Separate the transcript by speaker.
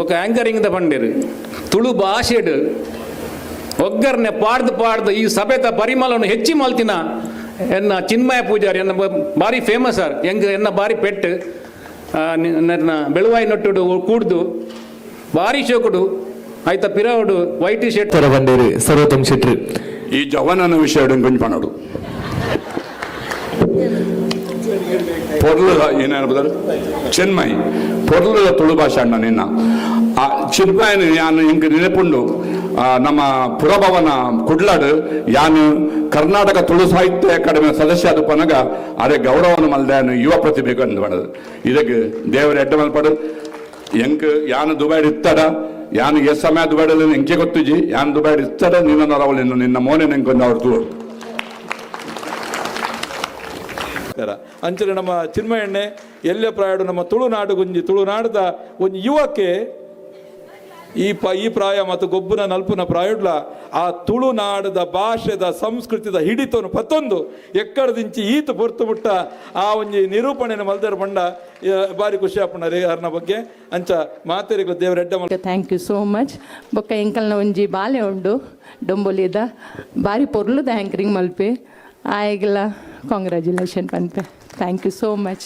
Speaker 1: ಬೊಕ anchoring the ಪಂಡೇರು Tulu ಭಾಷೆಡು ಒಗ್ಗರ್ನೆ ಪಾಡ್ದು ಈ ಸಭೆದ ಪರಿಮಳವನ್ನು ಹೆಚ್ಚಿ ಮಲ್ತಿನ ಎನ್ನ ಚಿನ್ಮಯ ಪೂಜಾರಿ ಎನ್ನ ಭಾರಿ ಫೇಮಸ್ ಆರ್ ಎನ್ನ ಭಾರಿ ಪೆಟ್ಟು ನನ್ನ ಬೆಳುವಾಯಿ ನೊಟ್ಟುಡು ಕೂಡ್ದು ಭಾರಿ ಶೋಕುಡು ಆಯ್ತ ಪಿರವಡು ವೈಟ್ ಶರ್ಟ್
Speaker 2: ತರ ಬಂಡೇರು ಸರ್ವೋತ್ತಮ್ ಶೆಟ್ರು
Speaker 3: ಈ ಜವನನ ವಿಷಯ ಕೊಂಚ ಪಣೋಡು పొరలుగా ఏనారు చెన్మై పొరలుగా ತುಳು ಭಾಷೆ ಅಣ್ಣ ನಿನ್ನ ಆ ಚಿನ್ಮಯನ ಯಾನು ಇಂಕ ನೆನಪುಂಡು ನಮ್ಮ ಪುರಭವನ ಕುಡ್ಲಾಡು ಯಾನು ಕರ್ನಾಟಕ ತುಳು ಸಾಹಿತ್ಯ ಅಕಾಡೆಮಿ ಸದಸ್ಯ ಅದು ಪನಗ ಅದೇ ಗೌರವನ ಮಲ್ದಾನು ಯುವ ಪ್ರತಿಭೆಗೆ ಅಂದು ಮಾಡೋದು ಇದಕ್ಕೆ ದೇವರ ಎಡ್ಡ ಮಲ್ಪಡು ಎಂಕ್ ಯಾನು ದುಬೈಡ್ ಇತ್ತಡ ಯಾನು ಎಸ್ ಸಮಯ ದುಬೈಡಲ್ಲಿ ಎಂಕೆ ಗೊತ್ತುಜಿ ಯಾನು ದುಬೈಡ್ ಇತ್ತಡ ನಿನ್ನ ನರವಳಿನ್ನು ನಿನ್ನ ಮೋನೆ ನೆಂಕೊಂದು ಅವ್ರು ತೂರು
Speaker 4: ಅಂಚನೆ ನಮ್ಮ ಚಿನ್ಮಯಣ್ಣೆ ಎಲ್ಲೆ ಪ್ರಾಯಡು ನಮ್ಮ ತುಳುನಾಡು ಗುಂಜಿ ತುಳುನಾಡದ ಒಂದು ಯುವಕ್ಕೆ ಈ ಪ್ರಾಯ ಮತ್ತು ಗೊಬ್ಬನ ನಲ್ಪುನ ಪ್ರಾಯುಡ್ಲ ಆ ತುಳುನಾಡದ ಭಾಷೆದ ಸಂಸ್ಕೃತಿದ ಹಿಡಿತನು ಪತ್ತೊಂದು ಎಕ್ಕಡದಿಂಚಿ ಈತು ಪೊರ್ತು ಬಿಟ್ಟ ಆ ಒಂಜಿ ನಿರೂಪಣೆನ ಮಲ್ದರ ಬಂಡ ಬಾರಿ ಖುಷಿ ಆಪುಣ ರೇಗಾರನ ಬಗ್ಗೆ ಅಂಚ ಮಾತೇರಿಗಳು ದೇವರೆಡ್ಡ
Speaker 5: ಥ್ಯಾಂಕ್ ಯು ಸೋ ಮಚ್ ಬೊಕ್ಕ ಎಂಕಲ್ನ ಒಂಜಿ ಬಾಲೆ ಉಂಡು ಡೊಂಬೊಲಿದ ಬಾರಿ ಪೊರ್ಲುದ ಆ್ಯಂಕರಿಂಗ್ ಮಲ್ಪೆ ಆಯ್ಗೆಲ್ಲ ಕಾಂಗ್ರ್ಯಾಚುಲೇಷನ್ ಪನ್ಪೆ ಥ್ಯಾಂಕ್ ಯು ಸೋ ಮಚ್.